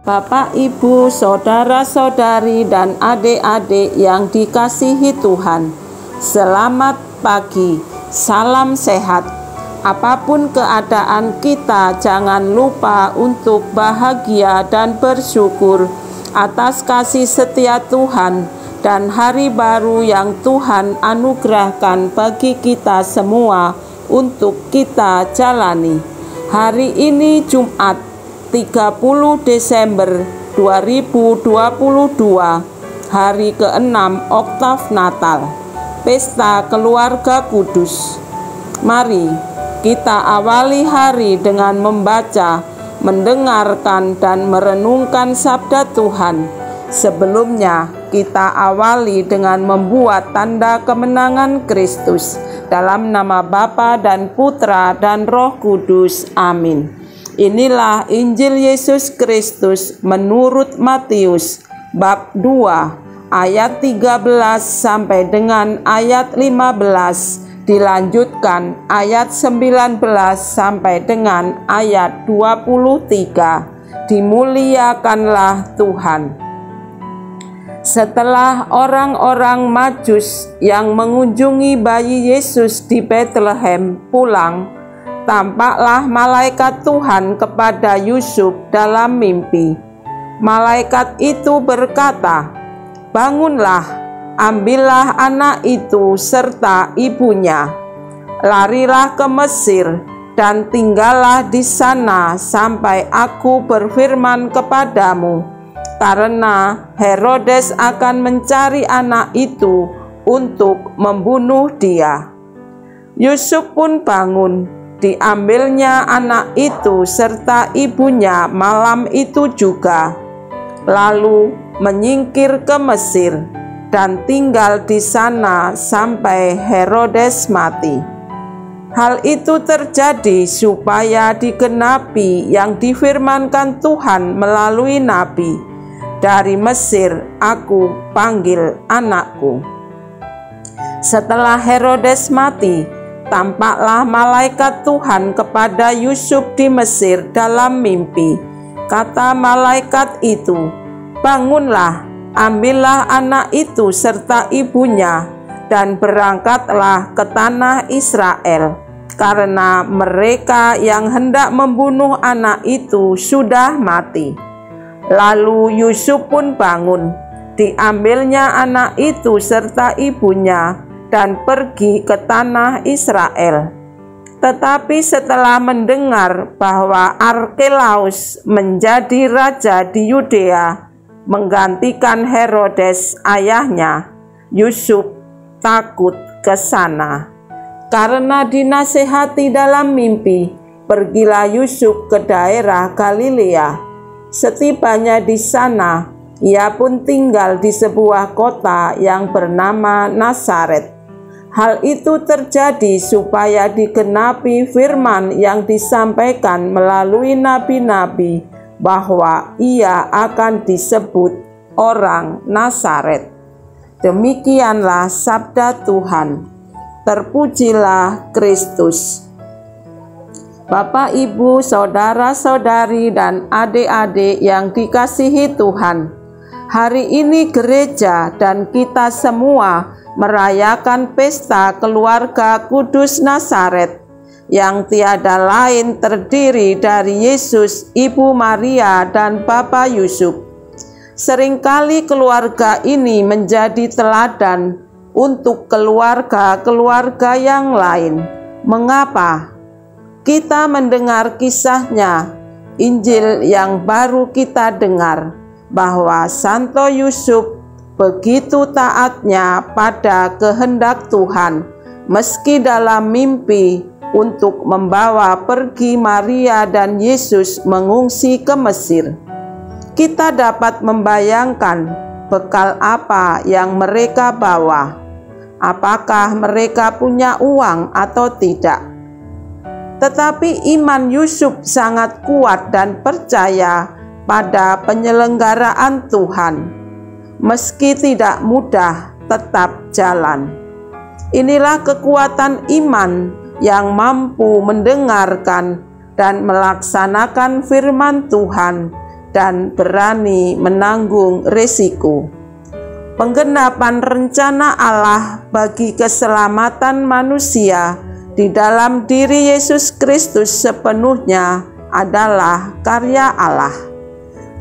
Bapak, Ibu, saudara-saudari, dan adik-adik yang dikasihi Tuhan, selamat pagi, salam sehat. Apapun keadaan kita, jangan lupa untuk bahagia dan bersyukur atas kasih setia Tuhan dan hari baru yang Tuhan anugerahkan bagi kita semua untuk kita jalani. Hari ini Jumat 30 Desember 2022, hari ke-6 Oktav Natal, Pesta Keluarga Kudus. Mari kita awali hari dengan membaca, mendengarkan, dan merenungkan sabda Tuhan. Sebelumnya, kita awali dengan membuat tanda kemenangan Kristus. Dalam nama Bapa dan Putra dan Roh Kudus. Amin. Inilah Injil Yesus Kristus menurut Matius bab 2 ayat 13 sampai dengan ayat 15, dilanjutkan ayat 19 sampai dengan ayat 23. Dimuliakanlah Tuhan. Setelah orang-orang Majus yang mengunjungi bayi Yesus di Betlehem pulang, tampaklah malaikat Tuhan kepada Yusuf dalam mimpi. Malaikat itu berkata, "Bangunlah, ambillah anak itu serta ibunya, larilah ke Mesir dan tinggallah di sana sampai aku berfirman kepadamu, karena Herodes akan mencari anak itu untuk membunuh dia." Yusuf pun bangun. Diambilnya anak itu serta ibunya malam itu juga, lalu menyingkir ke Mesir dan tinggal di sana sampai Herodes mati. Hal itu terjadi supaya digenapi yang difirmankan Tuhan melalui nabi, "Dari Mesir aku panggil anakku." Setelah Herodes mati, tampaklah malaikat Tuhan kepada Yusuf di Mesir dalam mimpi. Kata malaikat itu, "Bangunlah, ambillah anak itu serta ibunya, dan berangkatlah ke tanah Israel, karena mereka yang hendak membunuh anak itu sudah mati." Lalu Yusuf pun bangun, diambilnya anak itu serta ibunya, dan pergi ke tanah Israel. Tetapi setelah mendengar bahwa Arkelaus menjadi raja di Yudea, menggantikan Herodes ayahnya, Yusuf takut ke sana. Karena dinasehati dalam mimpi, pergilah Yusuf ke daerah Galilea. Setibanya di sana, ia pun tinggal di sebuah kota yang bernama Nazaret. Hal itu terjadi supaya digenapi firman yang disampaikan melalui nabi-nabi bahwa ia akan disebut orang Nazaret. Demikianlah sabda Tuhan. Terpujilah Kristus. Bapak, Ibu, saudara-saudari, dan adik-adik yang dikasihi Tuhan, hari ini gereja dan kita semua merayakan pesta keluarga kudus Nazaret yang tiada lain terdiri dari Yesus, Ibu Maria, dan Bapak Yusuf. Seringkali keluarga ini menjadi teladan untuk keluarga-keluarga yang lain. Mengapa? Kita mendengar kisahnya, Injil yang baru kita dengar, bahwa Santo Yusuf begitu taatnya pada kehendak Tuhan, meski dalam mimpi untuk membawa pergi Maria dan Yesus mengungsi ke Mesir. Kita dapat membayangkan bekal apa yang mereka bawa. Apakah mereka punya uang atau tidak? Tetapi iman Yusuf sangat kuat dan percaya pada penyelenggaraan Tuhan. Meski tidak mudah, tetap jalan. Inilah kekuatan iman yang mampu mendengarkan dan melaksanakan firman Tuhan dan berani menanggung risiko. Penggenapan rencana Allah bagi keselamatan manusia di dalam diri Yesus Kristus sepenuhnya adalah karya Allah.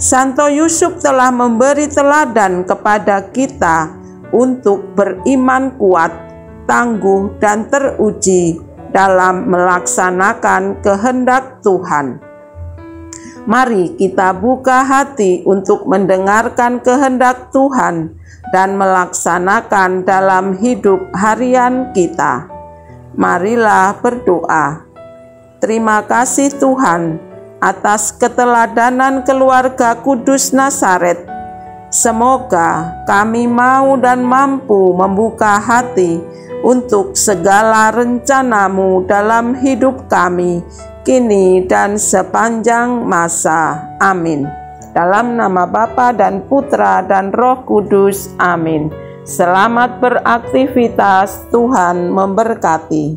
Santo Yusuf telah memberi teladan kepada kita untuk beriman kuat, tangguh, dan teruji dalam melaksanakan kehendak Tuhan. Mari kita buka hati untuk mendengarkan kehendak Tuhan dan melaksanakan dalam hidup harian kita. Marilah berdoa. Terima kasih Tuhan atas keteladanan keluarga kudus Nazaret. Semoga kami mau dan mampu membuka hati untuk segala rencana-Mu dalam hidup kami, kini dan sepanjang masa. Amin. Dalam nama Bapa dan Putra dan Roh Kudus. Amin. Selamat beraktivitas, Tuhan memberkati.